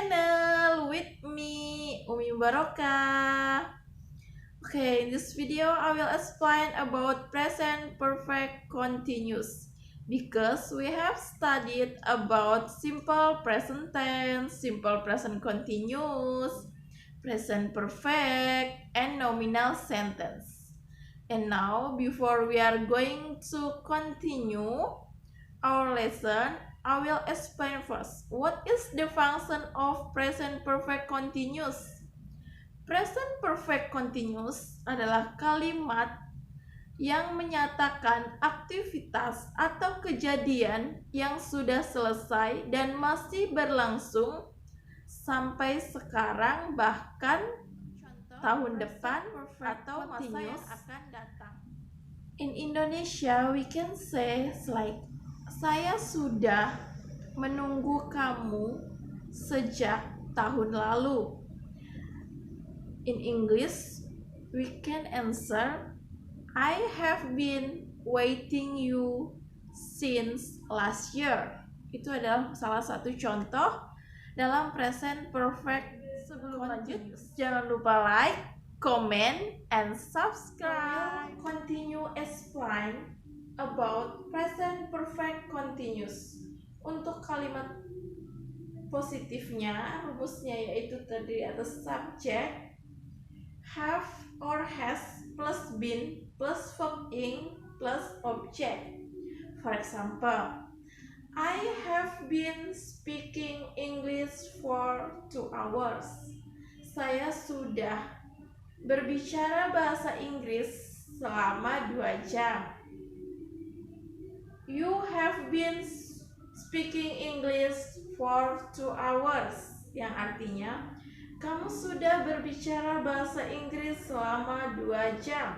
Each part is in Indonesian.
channel with me, Umi Barokah. Okay, in this video I will explain about present perfect continuous because we have studied about simple present tense, simple present continuous, present perfect, and nominal sentence. And now, before we are going to continue our lesson, I will explain first. What is the function of present perfect continuous? Present perfect continuous adalah kalimat yang menyatakan aktivitas atau kejadian yang sudah selesai dan masih berlangsung sampai sekarang, bahkan tahun depan atau masa yang akan datang. In Indonesia, we can say like, saya sudah menunggu kamu sejak tahun lalu. In English, we can answer, I have been waiting you since last year. Itu adalah salah satu contoh dalam present perfect. Sebelum lanjut, jangan lupa like, comment, and subscribe. Continue explain about present perfect continuous. Untuk kalimat positifnya, rumusnya yaitu terdiri atas subject, have or has plus been plus verb ing plus object. For example, I have been speaking English for 2 hours. Saya sudah berbicara bahasa Inggris selama 2 jam. You have been speaking English for 2 hours. Yang artinya, kamu sudah berbicara bahasa Inggris selama 2 jam.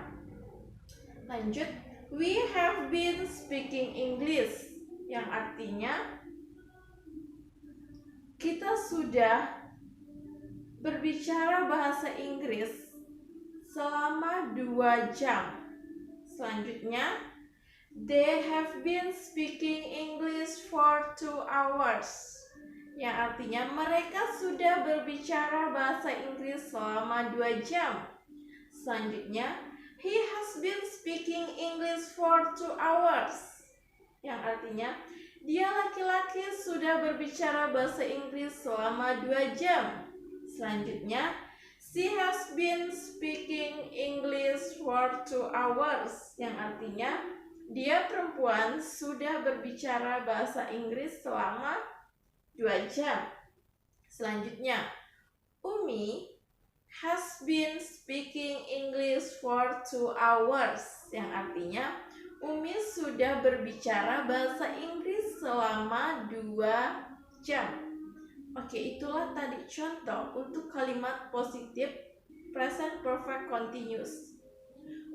Lanjut, we have been speaking English. Yang artinya, kita sudah berbicara bahasa Inggris selama 2 jam. Selanjutnya, they have been speaking English for 2 hours. Yang artinya mereka sudah berbicara bahasa Inggris selama 2 jam. Selanjutnya, he has been speaking English for 2 hours. Yang artinya dia laki-laki sudah berbicara bahasa Inggris selama 2 jam. Selanjutnya, she has been speaking English for 2 hours. Yang artinya dia perempuan sudah berbicara bahasa Inggris selama 2 jam. Selanjutnya, Umi has been speaking English for 2 hours. Yang artinya Umi sudah berbicara bahasa Inggris selama 2 jam. Oke, itulah tadi contoh untuk kalimat positif present perfect continuous.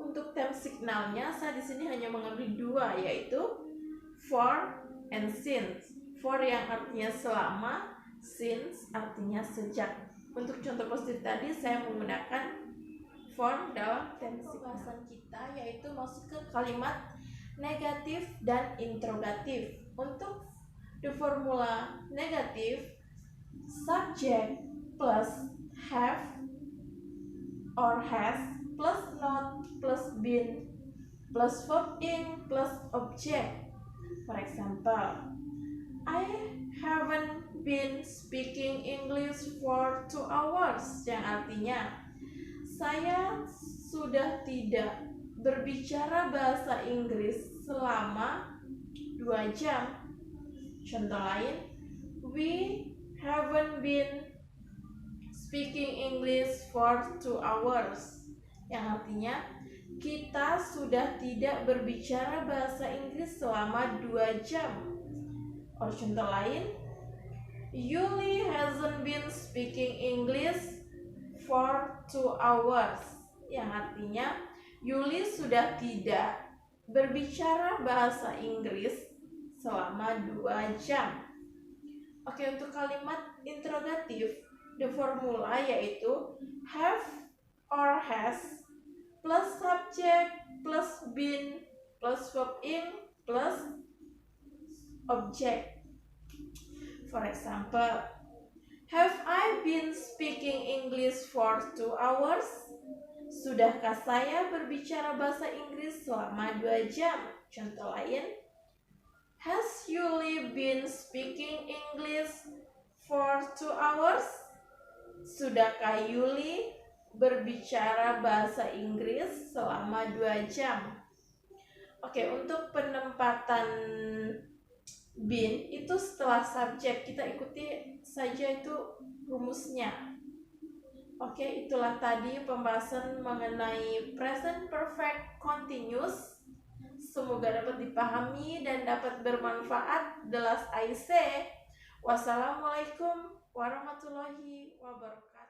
Untuk tense signalnya, saya di sini hanya mengambil 2, yaitu for and since. For yang artinya selama, since artinya sejak. Untuk contoh positif tadi saya menggunakan for dalam tense pembahasan kita, yaitu masuk ke kalimat negatif dan interrogatif. Untuk the formula negatif, subject plus have or has plus not plus been plus verb ing plus object. For example, I haven't been speaking English for 2 hours. Yang artinya saya sudah tidak berbicara bahasa Inggris selama 2 jam. Contoh lain, we haven't been speaking English for 2 hours. Yang artinya kita sudah tidak berbicara bahasa Inggris selama 2 jam. Or contoh lain, Yuli hasn't been speaking English for 2 hours. Yang artinya Yuli sudah tidak berbicara bahasa Inggris selama 2 jam. Oke, untuk kalimat interrogatif, the formula yaitu have or has plus subject plus been plus verb ing plus object. For example, Have I been speaking English for 2 hours? Sudahkah saya berbicara bahasa Inggris selama 2 jam? Contoh lain, has Yuli been speaking English for 2 hours? Sudahkah Yuli berbicara bahasa Inggris selama 2 jam? Oke, untuk penempatan been itu setelah subjek, kita ikuti saja itu rumusnya. Oke, itulah tadi pembahasan mengenai present perfect continuous. Semoga dapat dipahami dan dapat bermanfaat. The last I say, wassalamualaikum warahmatullahi wabarakatuh.